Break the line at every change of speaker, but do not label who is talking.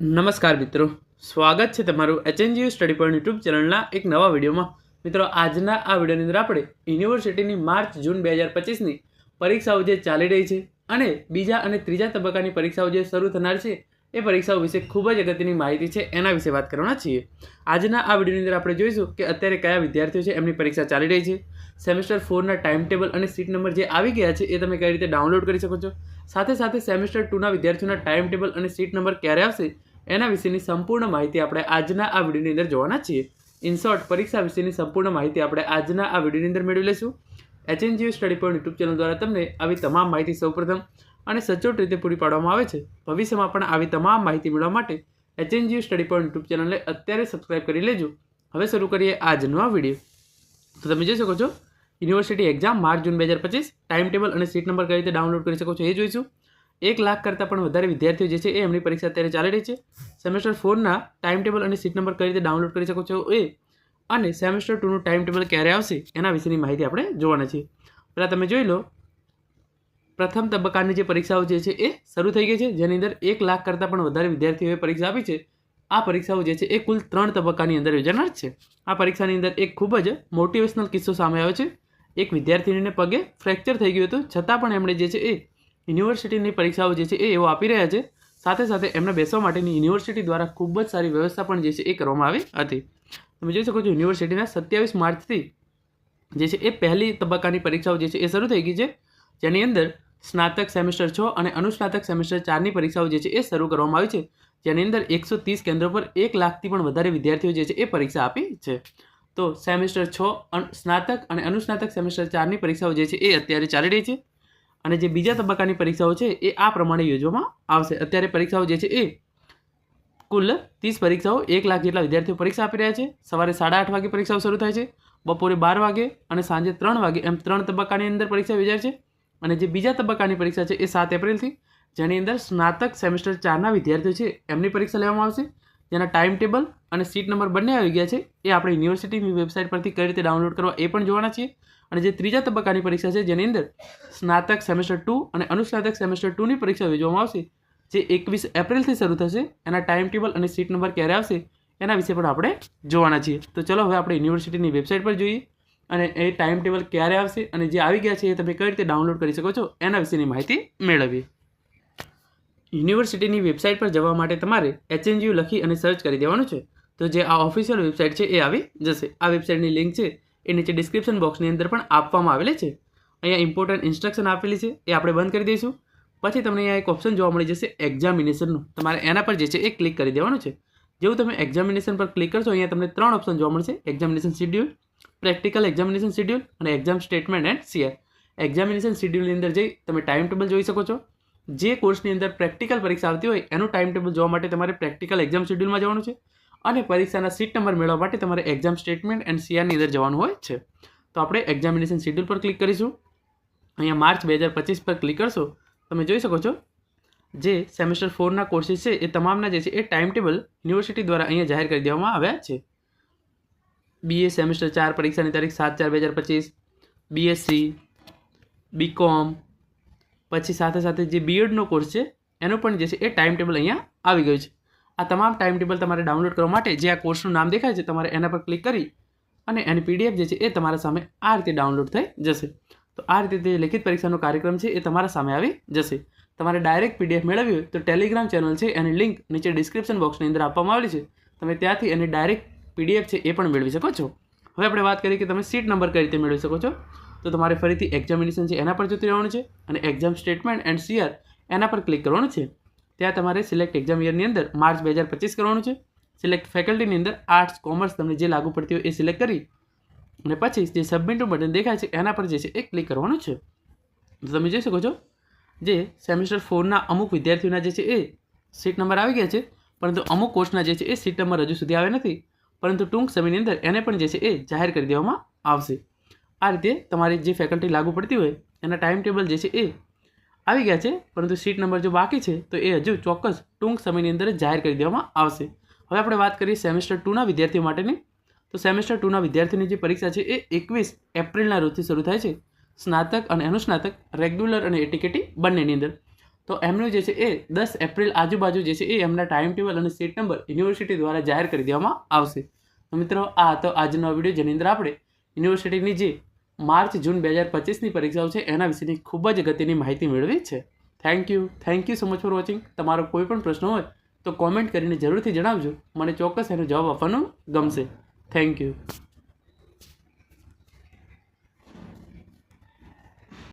નમસ્કાર મિત્રો, સ્વાગત છે તમારું એચએનજીયુ સ્ટડી પોઈન્ટ યુટ્યુબ ચેનલના એક નવા વિડીયોમાં. મિત્રો, આજના આ વિડીયોની અંદર આપણે યુનિવર્સિટીની માર્ચ જૂન 2025ની પરીક્ષાઓ જે ચાલી રહી છે અને બીજા અને ત્રીજા તબક્કાની પરીક્ષાઓ જે શરૂ થનાર છે એ પરીક્ષાઓ વિશે ખૂબ જ અગત્યની માહિતી છે એના વિશે વાત કરવાના છીએ. આજના આ વિડીયોની અંદર આપણે જોઈશું કે અત્યારે કયા વિદ્યાર્થીઓ છે એમની પરીક્ષા ચાલી રહી છે, સેમેસ્ટર 4ના ટાઈમ ટેબલ અને સીટ નંબર જે આવી ગયા છે એ તમે કઈ રીતે ડાઉનલોડ કરી શકો છો, સાથે સાથે સેમેસ્ટર 2ના વિદ્યાર્થીઓના ટાઈમ ટેબલ અને સીટ નંબર ક્યારે આવશે એના વિશેની સંપૂર્ણ માહિતી આપણે આજના આ વિડીયોની અંદર જોવાના છીએ. ઇન શોર્ટ, પરીક્ષા વિશેની સંપૂર્ણ માહિતી આપણે આજના આ વિડીયોની અંદર મેળવી લઈશું. HNGU study point YouTube channel દ્વારા તમને આવી તમામ માહિતી સૌપ્રથમ અને સચોટ રીતે પૂરી પાડવામાં આવે છે. ભવિષ્યમાં પણ આવી તમામ માહિતી મેળવવા માટે એચએનજીયુ સ્ટડી પોઈન્ટ યુટ્યુબ ચેનલને અત્યારે સબસ્ક્રાઇબ કરી લેજો. હવે શરૂ કરીએ આજનો આ વિડીયો. તો તમે જોઈ શકો છો, યુનિવર્સિટી એક્ઝામ માર્ચ જૂન 2025 ટાઈમ ટેબલ અને સીટ નંબર કઈ રીતે ડાઉનલોડ કરી શકો છો એ જોઈશું. 1 લાખ કરતાં પણ વધારે વિદ્યાર્થીઓ જે છે એ એમની પરીક્ષા અત્યારે ચાલી રહી છે. સેમેસ્ટર 4ના ટાઈમ ટેબલ અને સીટ નંબર કઈ રીતે ડાઉનલોડ કરી શકો છો એ અને સેમેસ્ટર 2નું ટાઈમ ટેબલ ક્યારે આવશે એના વિશેની માહિતી આપણે જોવાના છીએ. પહેલાં તમે જોઈ લો, પ્રથમ તબક્કાની જે પરીક્ષાઓ જે છે એ શરૂ થઈ ગઈ છે, જેની અંદર 1 લાખ કરતાં પણ વધારે વિદ્યાર્થીઓએ પરીક્ષા આપી છે. આ પરીક્ષાઓ જે છે એ કુલ 3 તબક્કાની અંદર યોજાનાર છે. આ પરીક્ષાની અંદર એક ખૂબ જ મોટિવેશનલ કિસ્સો સામે આવ્યો છે. એક વિદ્યાર્થીનીને પગે ફ્રેક્ચર થઈ ગયું હતું, છતાં પણ એમણે જે છે એ યુનિવર્સિટીની પરીક્ષાઓ જે છે એ એવો આપી રહ્યા છે. સાથે સાથે એમને બેસવા માટેની યુનિવર્સિટી દ્વારા ખૂબ જ સારી વ્યવસ્થા પણ જે છે એ કરવામાં આવી હતી. તમે જોઈ શકો છો, યુનિવર્સિટીના 27 માર્ચથી જે છે એ પહેલી તબક્કાની પરીક્ષાઓ જે છે એ શરૂ થઈ ગઈ છે, જેની અંદર સ્નાતક સેમેસ્ટર 6 અને અનુસ્નાતક સેમેસ્ટર 4ની પરીક્ષાઓ જે છે એ શરૂ કરવામાં આવી છે, જેની અંદર 130 કેન્દ્રો પર 1 લાખથી પણ વધારે વિદ્યાર્થીઓ જે છે એ પરીક્ષા આપી છે. તો સેમેસ્ટર 6 સ્નાતક અને અનુસ્નાતક સેમેસ્ટર 4ની પરીક્ષાઓ જે છે એ અત્યારે ચાલી રહી છે અને જે બીજા તબક્કાની પરીક્ષાઓ છે એ આ પ્રમાણે યોજવામાં આવશે. અત્યારે પરીક્ષાઓ જે છે એ કુલ 30 પરીક્ષાઓ 1 લાખ જેટલા વિદ્યાર્થીઓ પરીક્ષા આપી રહ્યા છે. સવારે 8:30 વાગે પરીક્ષાઓ શરૂ થાય છે, બપોરે 12 વાગે અને સાંજે 3 વાગે એમ 3 તબક્કાની અંદર પરીક્ષા યોજાય છે. અને જે બીજા તબક્કાની પરીક્ષા છે એ 7 એપ્રિલથી, જેની અંદર સ્નાતક સેમેસ્ટર 4ના વિદ્યાર્થીઓ છે એમની પરીક્ષા લેવામાં આવશે, જેના ટાઈમ ટેબલ અને સીટ નંબર બંને આવી ગયા છે. એ આપણે યુનિવર્સિટીની વેબસાઇટ પરથી કઈ રીતે ડાઉનલોડ કરવા એ પણ જોવાના છીએ. અને જે ત્રીજા તબક્કાની પરીક્ષા છે, જેની અંદર સ્નાતક સેમેસ્ટર 2 અને અનુસ્નાતક સેમેસ્ટર 2ની પરીક્ષા યોજવામાં આવશે, જે 21 એપ્રિલથી શરૂ થશે, એના ટાઈમ ટેબલ અને સીટ નંબર ક્યારે આવશે એના વિશે પણ આપણે જોવાના છીએ. તો ચલો હવે આપણે યુનિવર્સિટીની વેબસાઇટ પર જોઈએ અને એ ટાઈમ ટેબલ ક્યારે આવશે અને જે આવી ગયા છે એ તમે કઈ રીતે ડાઉનલોડ કરી શકો છો એના વિશેની માહિતી મેળવીએ. યુનિવર્સિટીની વેબસાઇટ પર જવા માટે તમારે એચએનજીયુ લખી અને સર્ચ કરી દેવાનું છે. તો જે આ ઓફિશિયલ વેબસાઇટ છે એ આવી જશે. આ વેબસાઇટની લિંક છે એ નીચે ડિસ્ક્રિપ્શન બોક્સની અંદર પણ આપવામાં આવેલી છે. અહીંયા ઇમ્પોર્ટન્ટ ઇન્સ્ટ્રક્શન આપેલી છે, એ આપણે બંધ કરી દઈશું. પછી તમને અહીંયા એક ઓપ્શન જોવા મળી જશે એક્ઝામિનેશનનું. તમારે એના પર જે છે એ ક્લિક કરી દેવાનું છે. જેવું તમે એક્ઝામિનેશન પર ક્લિક કરશો, અહીંયા તમને 3 ઓપ્શન જોવા મળશે: examination schedule, practical examination schedule અને exam statement and CR. Examination શિડ્યુલની અંદર જઈ તમે ટાઈમ ટેબલ જોઈ શકો છો. જે કોર્સની અંદર પ્રેક્ટિકલ પરીક્ષા આવતી હોય એનું ટાઈમ ટેબલ જોવા માટે તમારે પ્રેક્ટિકલ એક્ઝામ શિડ્યુલમાં જવાનું છે અને પરીક્ષાના સીટ નંબર મેળવવા માટે તમારે એક્ઝામ સ્ટેટમેન્ટ એન્ડ સીઆરની અંદર જવાનું હોય છે. તો આપણે એક્ઝામિનેશન શિડ્યુલ પર ક્લિક કરીશું. અહીંયા માર્ચ 2025 પર ક્લિક કરશો, તમે જોઈ શકો છો જે સેમેસ્ટર 4ના કોર્સીસ છે એ તમામના જે છે એ ટાઈમ ટેબલ યુનિવર્સિટી દ્વારા અહીંયા જાહેર કરી દેવામાં આવ્યા છે. બીએ સેમેસ્ટર 4 પરીક્ષાની તારીખ 7/4/2025, બીએસસી, બીકોમ, પછી સાથે સાથે જે બીએડનો કોર્સ છે એનું પણ જે છે એ ટાઈમ ટેબલ અહીંયા આવી ગયું છે. આ તમામ ટાઈમ ટેબલ તમારે ડાઉનલોડ કરવા માટે જે આ કોર્સનું નામ દેખાય છે, તમારે એના પર ક્લિક કરી અને એની પીડીએફ જે છે એ તમારા સામે આ રીતે ડાઉનલોડ થઈ જશે. તો આ રીતે જે લિખિત પરીક્ષાનો કાર્યક્રમ છે એ તમારા સામે આવી જશે. તમારે ડાયરેક્ટ પીડીએફ મેળવવી હોય તો ટેલિગ્રામ ચેનલ છે એની લિંક નીચે ડિસ્ક્રિપ્શન બોક્સની અંદર આપવામાં આવેલી છે. તમે ત્યાંથી એની ડાયરેક્ટ પીડીએફ છે એ પણ મેળવી શકો છો. હવે આપણે વાત કરીએ કે તમે સીટ નંબર કઈ રીતે મેળવી શકો છો. તો તમારે ફરીથી એક્ઝામિનેશન છે એના પર જતું રહેવાનું છે અને એક્ઝામ સ્ટેટમેન્ટ એન્ડ સીઆર એના પર ક્લિક કરવાનું છે. ત્યાં તમારે સિલેક્ટ એક્ઝામ યરની અંદર માર્ચ 2025 કરવાનું છે. સિલેક્ટ ફેકલ્ટીની અંદર આર્ટ્સ, કોમર્સ તમને જે લાગુ પડતી હોય એ સિલેક્ટ કરી અને પછી જે સબમિટનું બટન દેખાય છે એના પર જે છે એ ક્લિક કરવાનું છે. તો તમે જોઈ શકો છો જે સેમેસ્ટર 4ના અમુક વિદ્યાર્થીઓના જે છે એ સીટ નંબર આવી ગયા છે, પરંતુ અમુક કોર્સના જે છે એ સીટ નંબર હજુ સુધી આવ્યા નથી, પરંતુ ટૂંક સમયની અંદર એને પણ જે છે એ જાહેર કરી દેવામાં આવશે. આ રીતે તમારી જે ફેકલ્ટી લાગુ પડતી હોય એના ટાઈમ ટેબલ જે છે એ આવી ગયા છે, પરંતુ સીટ નંબર જો બાકી છે તો એ હજુ ચોક્કસ ટૂંક સમયની અંદર જાહેર કરી દેવામાં આવશે. હવે આપણે વાત કરીએ સેમેસ્ટર 2ના વિદ્યાર્થીઓ માટેની. તો સેમેસ્ટર 2ના વિદ્યાર્થીની જે પરીક્ષા છે એ 21 એપ્રિલના રોજથી શરૂ થાય છે, સ્નાતક અને અનુસ્નાતક, રેગ્યુલર અને એટીકેટી બંનેની અંદર. તો એમનું જે છે એ 10 એપ્રિલ આજુબાજુ જે છે એ એમના ટાઈમ ટેબલ અને સીટ નંબર યુનિવર્સિટી દ્વારા જાહેર કરી દેવામાં આવશે. તો મિત્રો આ હતો આજનો વિડીયો, જેની અંદર આપણે યુનિવર્સિટીની જે માર્ચ જૂન 2025ની પરીક્ષાઓ છે એના વિશેની ખૂબ જ અગત્યની માહિતી મેળવી છે. Thank you so much for watching. તમારો કોઈ પણ પ્રશ્ન હોય તો કોમેન્ટ કરીને જરૂરથી જણાવજો, મને ચોક્કસ એનો જવાબ આપવાનો ગમશે. Thank you.